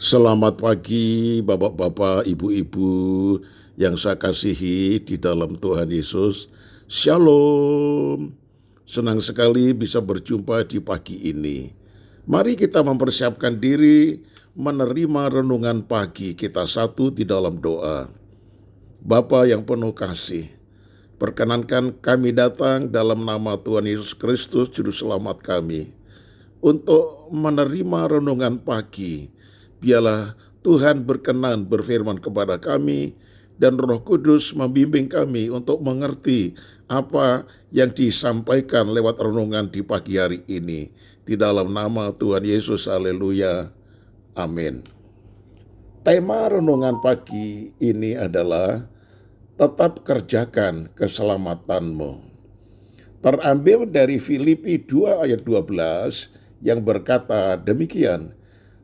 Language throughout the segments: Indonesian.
Selamat pagi Bapak-bapak, Ibu-ibu yang saya kasihi di dalam Tuhan Yesus. Shalom. Senang sekali bisa berjumpa di pagi ini. Mari kita mempersiapkan diri menerima renungan pagi kita satu di dalam doa. Bapa yang penuh kasih, perkenankan kami datang dalam nama Tuhan Yesus Kristus, Juru Selamat kami, untuk menerima renungan pagi. Biarlah Tuhan berkenan berfirman kepada kami dan Roh Kudus membimbing kami untuk mengerti apa yang disampaikan lewat renungan di pagi hari ini. Di dalam nama Tuhan Yesus, haleluya, amin. Tema renungan pagi ini adalah tetap kerjakan keselamatanmu. Terambil dari Filipi 2 ayat 12 yang berkata demikian,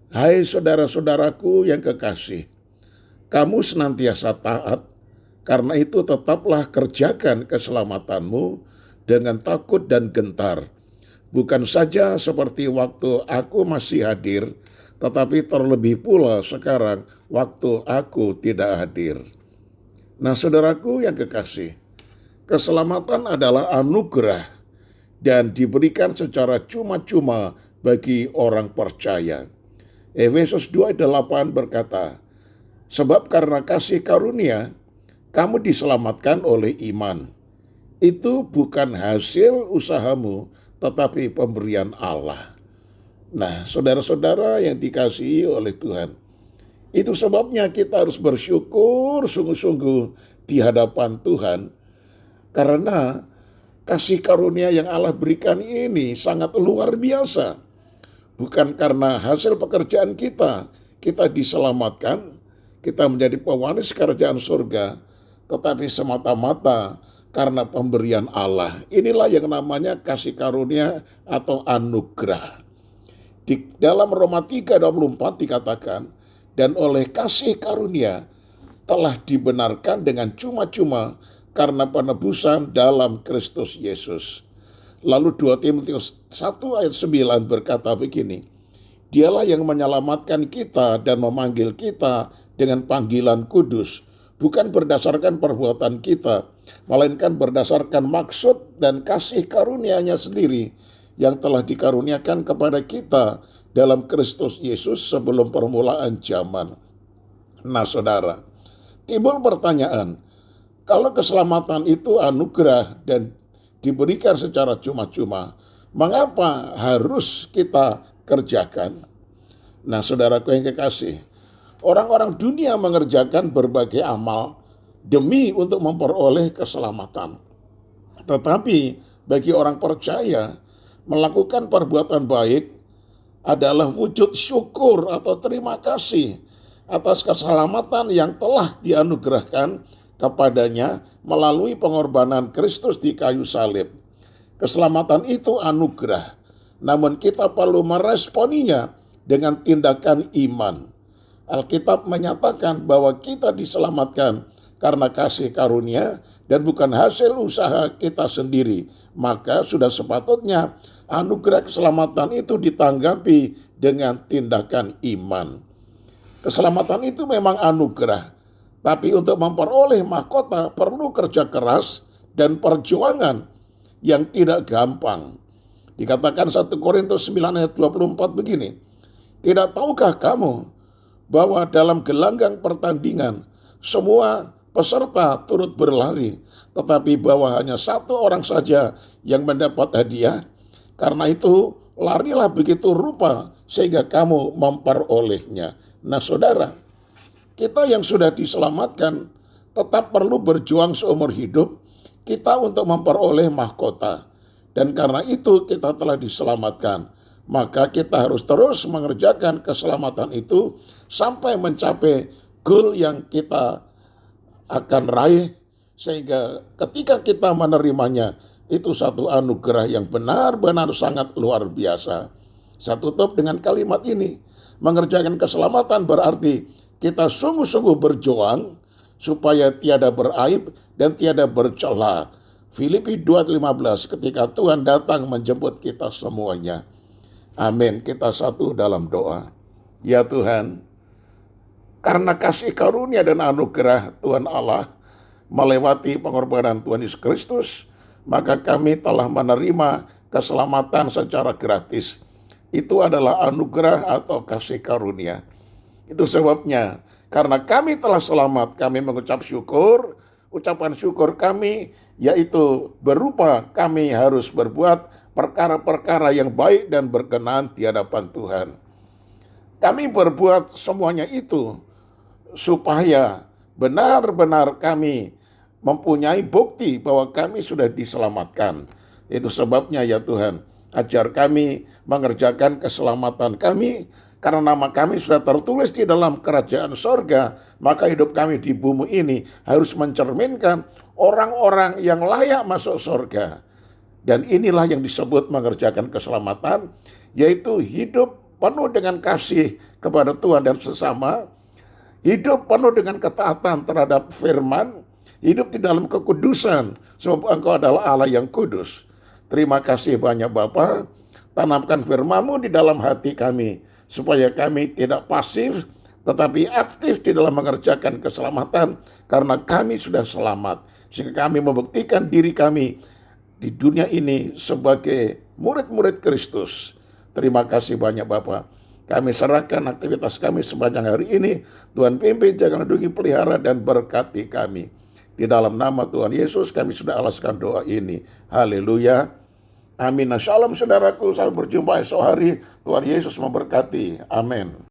"Hai saudara-saudaraku yang kekasih, kamu senantiasa taat, karena itu tetaplah kerjakan keselamatanmu dengan takut dan gentar. Bukan saja seperti waktu aku masih hadir, tetapi terlebih pula sekarang waktu aku tidak hadir." Nah, saudaraku yang kekasih, keselamatan adalah anugerah dan diberikan secara cuma-cuma bagi orang percaya. Efesus 2:8 berkata, "Sebab karena kasih karunia, kamu diselamatkan oleh iman. Itu bukan hasil usahamu, tetapi pemberian Allah." Nah, saudara-saudara yang dikasihi oleh Tuhan, itu sebabnya kita harus bersyukur sungguh-sungguh di hadapan Tuhan, karena kasih karunia yang Allah berikan ini sangat luar biasa. Bukan karena hasil pekerjaan kita diselamatkan, kita menjadi pewaris kerajaan surga, tetapi semata-mata karena pemberian Allah. Inilah yang namanya kasih karunia atau anugerah. Di dalam Roma 3:24 dikatakan, "Dan oleh kasih karunia telah dibenarkan dengan cuma-cuma karena penebusan dalam Kristus Yesus." Lalu 2 Timotius 1 ayat 9 berkata begini, "Dialah yang menyelamatkan kita dan memanggil kita dengan panggilan kudus, bukan berdasarkan perbuatan kita, melainkan berdasarkan maksud dan kasih karunia-Nya sendiri yang telah dikaruniakan kepada kita dalam Kristus Yesus sebelum permulaan zaman." Nah, saudara, timbul pertanyaan, kalau keselamatan itu anugerah dan diberikan secara cuma-cuma, mengapa harus kita kerjakan? Nah, saudaraku yang kekasih, orang-orang dunia mengerjakan berbagai amal demi untuk memperoleh keselamatan. Tetapi bagi orang percaya, melakukan perbuatan baik adalah wujud syukur atau terima kasih atas keselamatan yang telah dianugerahkan kepadanya melalui pengorbanan Kristus di kayu salib. Keselamatan itu anugerah, namun kita perlu meresponinya dengan tindakan iman. Alkitab menyatakan bahwa kita diselamatkan karena kasih karunia dan bukan hasil usaha kita sendiri. Maka sudah sepatutnya anugerah keselamatan itu ditanggapi dengan tindakan iman. Keselamatan itu memang anugerah, tapi untuk memperoleh mahkota perlu kerja keras dan perjuangan yang tidak gampang. Dikatakan 1 Korintus 9 ayat 24 begini, "Tidak tahukah kamu bahwa dalam gelanggang pertandingan semua peserta turut berlari, tetapi bahwa hanya satu orang saja yang mendapat hadiah? Karena itu larilah begitu rupa sehingga kamu memperolehnya." Nah, saudara, kita yang sudah diselamatkan tetap perlu berjuang seumur hidup kita untuk memperoleh mahkota. Dan karena itu kita telah diselamatkan, maka kita harus terus mengerjakan keselamatan itu sampai mencapai goal yang kita akan raih, sehingga ketika kita menerimanya, itu satu anugerah yang benar-benar sangat luar biasa. Saya tutup dengan kalimat ini, mengerjakan keselamatan berarti kita sungguh-sungguh berjuang supaya tiada beraib dan tiada bercela. Filipi 2:15, ketika Tuhan datang menjemput kita semuanya. Amin. Kita satu dalam doa. Ya Tuhan, Karena kasih karunia dan anugerah Tuhan Allah melewati pengorbanan Tuhan Yesus Kristus, maka kami telah menerima keselamatan secara gratis. Itu adalah anugerah atau kasih karunia. Itu sebabnya, karena kami telah selamat, kami mengucap syukur. Ucapan syukur kami yaitu berupa kami harus berbuat perkara-perkara yang baik dan berkenan di hadapan Tuhan. Kami berbuat semuanya itu supaya benar-benar kami mempunyai bukti bahwa kami sudah diselamatkan. Itu sebabnya ya Tuhan, ajar kami mengerjakan keselamatan kami, karena nama kami sudah tertulis di dalam kerajaan sorga. Maka hidup kami di bumi ini harus mencerminkan orang-orang yang layak masuk sorga. Dan inilah yang disebut mengerjakan keselamatan, yaitu hidup penuh dengan kasih kepada Tuhan dan sesama, hidup penuh dengan ketaatan terhadap firman, hidup di dalam kekudusan, sebab Engkau adalah Allah yang kudus. Terima kasih banyak Bapa, tanamkan firman-Mu di dalam hati kami, supaya kami tidak pasif, tetapi aktif di dalam mengerjakan keselamatan, karena kami sudah selamat. Sehingga kami membuktikan diri kami di dunia ini sebagai murid-murid Kristus. Terima kasih banyak Bapa. Kami serahkan aktivitas kami sepanjang hari ini. Tuhan pimpin, jaga, lindungi, pelihara, dan berkati kami. Di dalam nama Tuhan Yesus kami sudah alaskan doa ini. Haleluya. Amin. Shalom saudaraku, sampai berjumpa esok hari. Tuhan Yesus memberkati. Amin.